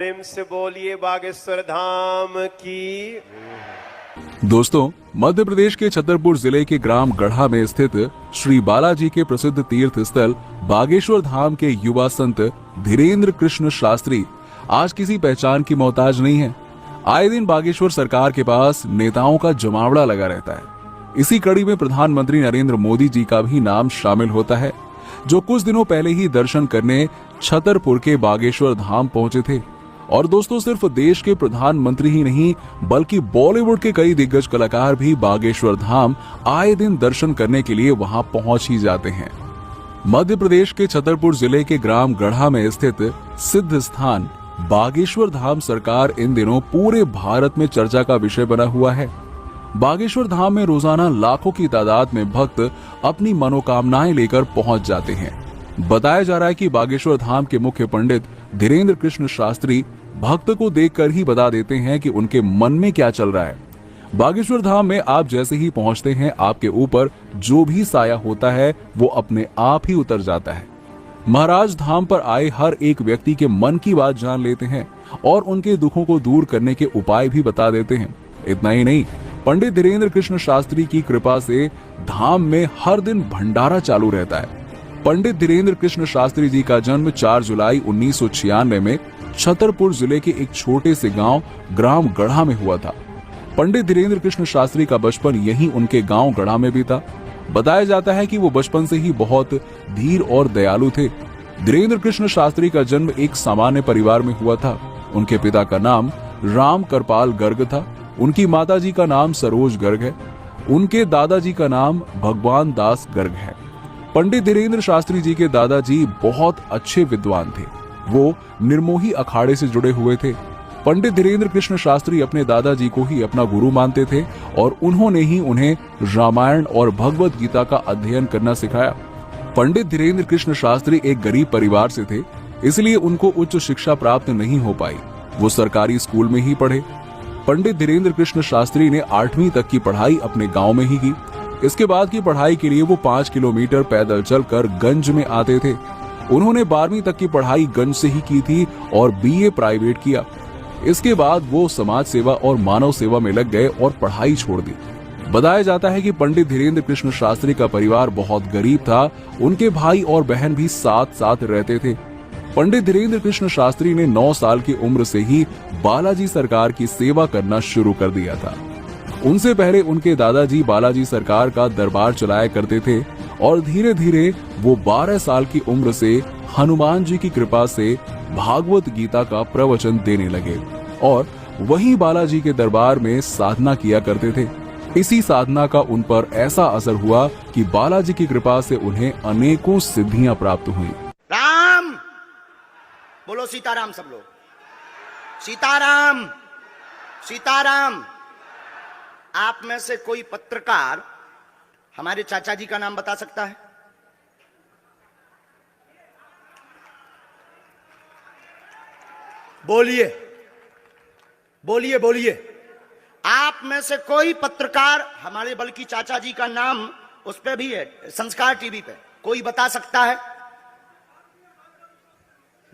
प्रेम से बोलिए बागेश्वर धाम की। दोस्तों, मध्य प्रदेश के छतरपुर जिले के ग्राम गढ़ा में स्थित श्री बालाजी के प्रसिद्ध तीर्थ स्थल बागेश्वर धाम के युवा संत धीरेन्द्र कृष्ण शास्त्री आज किसी पहचान की मोहताज नहीं है। आए दिन बागेश्वर सरकार के पास नेताओं का जमावड़ा लगा रहता है। इसी कड़ी में प्रधानमंत्री नरेंद्र मोदी जी का भी नाम शामिल होता है, जो कुछ दिनों पहले ही दर्शन करने छतरपुर के बागेश्वर धाम पहुंचे थे। और दोस्तों, सिर्फ देश के प्रधानमंत्री ही नहीं बल्कि बॉलीवुड के कई दिग्गज कलाकार भी बागेश्वर धाम आए दिन दर्शन करने के लिए वहां पहुंच ही जाते हैं। मध्य प्रदेश के छतरपुर जिले के ग्राम गढ़ा में स्थित सिद्ध स्थान बागेश्वर धाम सरकार इन दिनों पूरे भारत में चर्चा का विषय बना हुआ है। बागेश्वर धाम में रोजाना लाखों की तादाद में भक्त अपनी मनोकामनाएं लेकर पहुंच जाते हैं। बताया जा रहा है कि बागेश्वर धाम के मुख्य पंडित धीरेन्द्र कृष्ण शास्त्री भक्त को देखकर ही बता देते हैं कि उनके मन में क्या चल रहा है। बागेश्वर धाम में आप जैसे ही पहुंचते हैं, आपके ऊपर जो भी साया होता है वो अपने आप ही उतर जाता है। महाराज धाम पर आए हर एक व्यक्ति के मन की बात जान लेते हैं और उनके दुखों को दूर करने के उपाय भी बता देते हैं। इतना ही नहीं, पंडित धीरेन्द्र कृष्ण शास्त्री की कृपा से धाम में हर दिन भंडारा चालू रहता है। पंडित धीरेन्द्र कृष्ण शास्त्री जी का जन्म 4 जुलाई 1996 में छतरपुर जिले के एक छोटे से गांव ग्राम गढ़ा में हुआ था। पंडित धीरेन्द्र कृष्ण शास्त्री का बचपन यहीं उनके गांव गढ़ा में बीता। बताया जाता है कि वो बचपन से ही बहुत धीर और दयालु थे। धीरेन्द्र कृष्ण शास्त्री का जन्म एक सामान्य परिवार में हुआ था। उनके पिता का नाम राम करपाल गर्ग था। उनकी माताजी का नाम सरोज गर्ग है। उनके दादाजी का नाम भगवान दास गर्ग है। पंडित धीरेन्द्र शास्त्री जी के दादाजी बहुत अच्छे विद्वान थे। वो निर्मोही अखाड़े से जुड़े हुए थे। पंडित धीरेन्द्र कृष्ण शास्त्री अपने दादाजी को ही अपना गुरु मानते थे और उन्होंने ही उन्हें रामायण और भगवत गीता का अध्ययन करना सिखाया। पंडित धीरेन्द्र कृष्ण शास्त्री एक गरीब परिवार से थे, इसलिए उनको उच्च शिक्षा प्राप्त नहीं हो पाई। वो सरकारी स्कूल में ही पढ़े। पंडित धीरेन्द्र कृष्ण शास्त्री ने 8वीं तक की पढ़ाई अपने गांव में ही की। इसके बाद की पढ़ाई के लिए वो 5 किलोमीटर पैदल चलकर गंज में आते थे। उन्होंने 12वीं तक की पढ़ाई गंज से ही की थी और बीए प्राइवेट किया। इसके बाद वो समाज सेवा और मानव सेवा में लग गए और पढ़ाई छोड़ दी। बताया जाता है कि पंडित धीरेन्द्र कृष्ण शास्त्री का परिवार बहुत गरीब था। उनके भाई और बहन भी साथ साथ रहते थे। पंडित धीरेन्द्र कृष्ण शास्त्री ने 9 साल की उम्र से ही बालाजी सरकार की सेवा करना शुरू कर दिया था। उनसे पहले उनके दादाजी बालाजी सरकार का दरबार चलाया करते थे और धीरे धीरे वो 12 साल की उम्र से हनुमान जी की कृपा से भागवत गीता का प्रवचन देने लगे और वहीं बालाजी के दरबार में साधना किया करते थे। इसी साधना का उन पर ऐसा असर हुआ कि बालाजी की कृपा से उन्हें अनेकों सिद्धियां प्राप्त हुई। राम बोलो, सीताराम सब लोग, सीताराम सीताराम। आप में से कोई पत्रकार हमारे चाचा जी का नाम बता सकता है? बोलिए बोलिए बोलिए। आप में से कोई पत्रकार हमारे बल्कि चाचा जी का नाम उस पे भी है, संस्कार टीवी पे, कोई बता सकता है?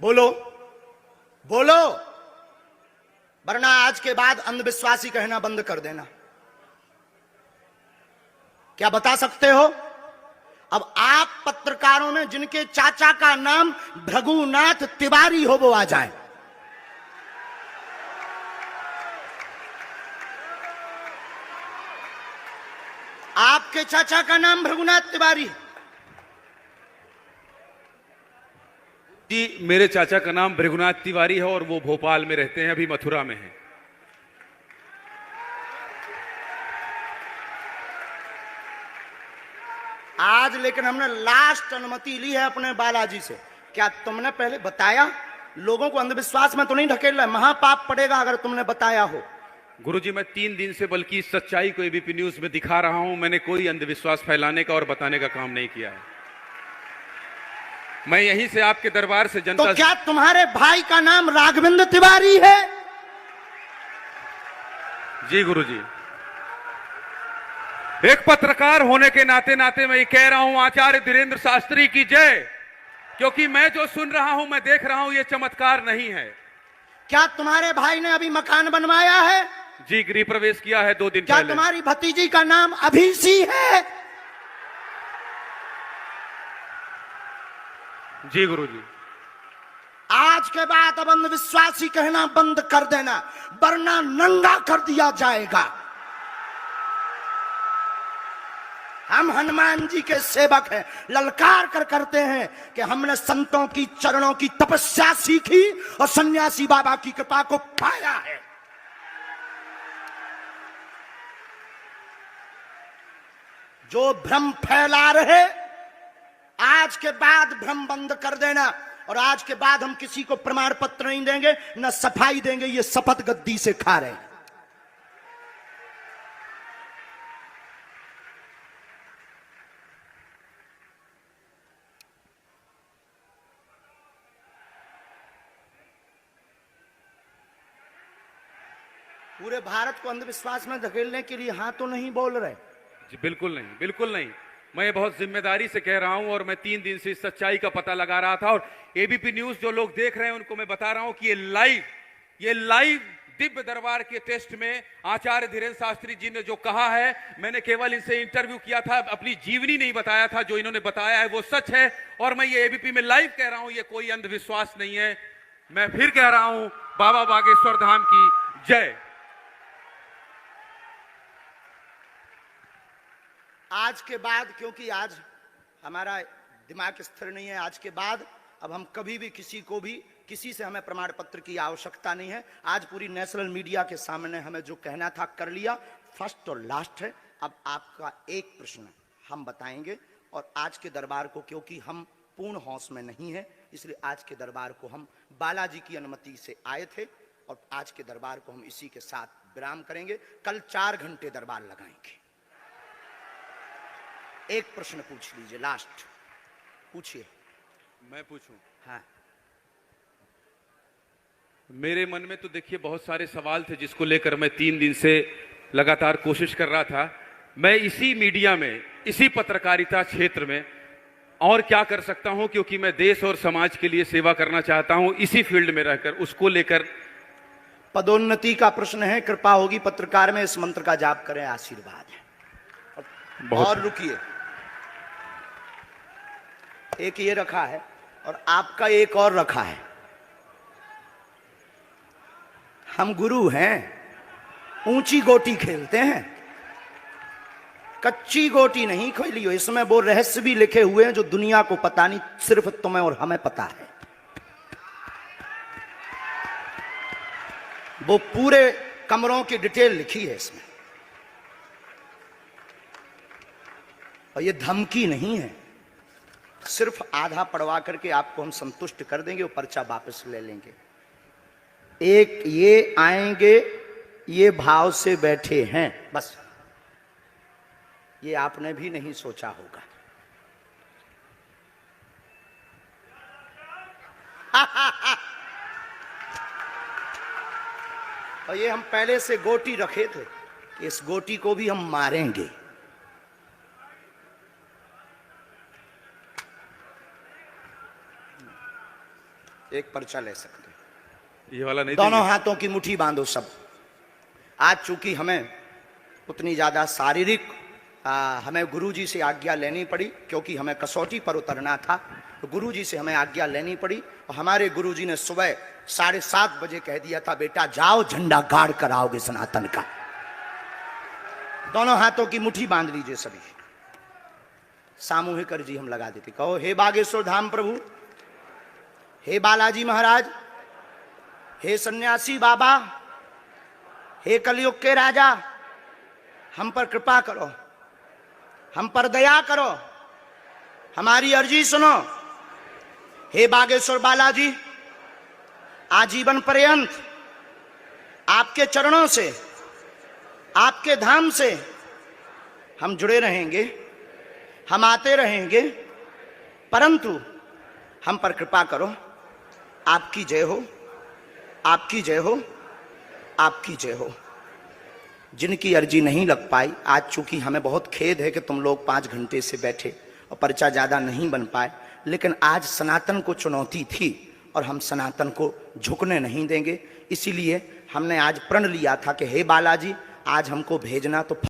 बोलो बोलो, वरना आज के बाद अंधविश्वासी कहना बंद कर देना। क्या बता सकते हो? अब आप पत्रकारों में जिनके चाचा का नाम भृगुनाथ तिवारी हो वो आ जाए। आपके चाचा का नाम भृगुनाथ तिवारी? जी, मेरे चाचा का नाम भृगुनाथ तिवारी है और वो भोपाल में रहते हैं, अभी मथुरा में हैं। आज लेकिन हमने लास्ट अनुमति ली है अपने बालाजी से। क्या तुमने पहले बताया? लोगों को अंधविश्वास में तो नहीं ढकेल रहा है, महापाप पड़ेगा अगर तुमने बताया हो। गुरुजी, मैं 3 दिन से बल्कि इस सच्चाई को एबीपी न्यूज में दिखा रहा हूं। मैंने कोई अंधविश्वास फैलाने का और बताने का काम नहीं किया है। मैं यहीं से आपके दरबार से जनता तो क्या तुम्हारे भाई का नाम राघवेंद्र तिवारी है? जी गुरुजी, एक पत्रकार होने के नाते नाते मैं ये कह रहा हूं, आचार्य धीरेन्द्र शास्त्री की जय। क्योंकि मैं जो सुन रहा हूं, मैं देख रहा हूं, ये चमत्कार नहीं है। क्या तुम्हारे भाई ने अभी मकान बनवाया है? जी, गृह प्रवेश किया है 2 दिन क्या पहले। तुम्हारी भतीजी का नाम अभिसी है? जी गुरुजी। आज के बाद अब अंधविश्वासी कहना बंद कर देना, वरना नंगा कर दिया जाएगा। हम हनुमान जी के सेवक हैं, ललकार कर करते हैं कि हमने संतों की चरणों की तपस्या सीखी और सन्यासी बाबा की कृपा को पाया है। जो भ्रम फैला रहे, आज के बाद भ्रम बंद कर देना। और आज के बाद हम किसी को प्रमाण पत्र नहीं देंगे, न सफाई देंगे, ये शपथ गद्दी से खा रहे हैं। पूरे भारत को अंधविश्वास में धकेलने के लिए हाँ तो नहीं बोल रहे। जी बिल्कुल नहीं, बिल्कुल नहीं। मैं ये बहुत जिम्मेदारी से कह रहा हूं और मैं 3 दिन से इस सच्चाई का पता लगा रहा था। और एबीपी न्यूज जो लोग देख रहे हैं उनको मैं बता रहा हूं कि ये लाइव दिव्य दरबार के टेस्ट में आचार्य धीरेन्द्र शास्त्री जी ने जो कहा है, मैंने केवल इनसे इंटरव्यू किया था, अपनी जीवनी नहीं बताया था। जो इन्होंने बताया है वो सच है और मैं ये एबीपी में लाइव कह रहा हूं, ये कोई अंधविश्वास नहीं है। मैं फिर कह रहा हूं, बाबा बागेश्वर धाम की जय। आज के बाद, क्योंकि आज हमारा दिमाग स्थिर नहीं है, आज के बाद अब हम कभी भी किसी से हमें प्रमाण पत्र की आवश्यकता नहीं है। आज पूरी नेशनल मीडिया के सामने हमें जो कहना था कर लिया, फर्स्ट और लास्ट है। अब आपका एक प्रश्न हम बताएंगे और आज के दरबार को, क्योंकि हम पूर्ण होश में नहीं है, इसलिए आज के दरबार को हम बालाजी की अनुमति से आए थे और आज के दरबार को हम इसी के साथ विराम करेंगे। कल 4 घंटे दरबार लगाएंगे। एक प्रश्न पूछ लीजिए, लास्ट पूछिए। मैं पूछूं? हाँ। मेरे मन में तो देखिए बहुत सारे सवाल थे जिसको लेकर मैं 3 दिन से लगातार कोशिश कर रहा था। मैं इसी मीडिया में, इसी पत्रकारिता क्षेत्र में और क्या कर सकता हूं, क्योंकि मैं देश और समाज के लिए सेवा करना चाहता हूं इसी फील्ड में रहकर। उसको लेकर पदोन्नति का प्रश्न है, कृपा होगी पत्रकार में इस मंत्र का जाप करें, आशीर्वाद है। और रुकिए, एक ये रखा है और आपका एक और रखा है। हम गुरु हैं, ऊंची गोटी खेलते हैं, कच्ची गोटी नहीं खेली हो। इसमें वो रहस्य भी लिखे हुए हैं जो दुनिया को पता नहीं, सिर्फ तुम्हें और हमें पता है। वो पूरे कमरों की डिटेल लिखी है इसमें। और ये धमकी नहीं है, सिर्फ आधा पढ़वा करके आपको हम संतुष्ट कर देंगे, वो पर्चा वापस ले लेंगे। एक ये आएंगे, ये भाव से बैठे हैं, बस। ये आपने भी नहीं सोचा होगा। और ये हम पहले से गोटी रखे थे कि इस गोटी को भी हम मारेंगे। एक पर्चा ले सकते हैं, ये वाला नहीं। दोनों हाथों की मुट्ठी बांधो सब। आज चूंकि हमें उतनी ज्यादा शारीरिक हमें गुरुजी से आज्ञा लेनी पड़ी, क्योंकि हमें कसौटी पर उतरना था, तो गुरुजी से हमें आज्ञा लेनी पड़ी। और हमारे गुरुजी ने सुबह 7:30 बजे कह दिया था, बेटा जाओ झंडा गाड़ कर आओगे सनातन का। दोनों हाथों की मुट्ठी बांध लीजिए सभी। सामूहिक अर्जी हम लगा देते। कहो, हे बागेश्वर धाम प्रभु, हे बालाजी महाराज, हे सन्यासी बाबा, हे कलयुग के राजा, हम पर कृपा करो, हम पर दया करो, हमारी अर्जी सुनो। हे बागेश्वर बालाजी, आजीवन पर्यंत आपके चरणों से, आपके धाम से हम जुड़े रहेंगे, हम आते रहेंगे, परंतु हम पर कृपा करो। आपकी जय हो, आपकी जय हो, आपकी जय हो। जिनकी अर्जी नहीं लग पाई, आज चूंकि हमें बहुत खेद है कि तुम लोग 5 घंटे से बैठे और पर्चा ज्यादा नहीं बन पाए, लेकिन आज सनातन को चुनौती थी और हम सनातन को झुकने नहीं देंगे। इसीलिए हमने आज प्रण लिया था कि हे बालाजी, आज हमको भेजना तो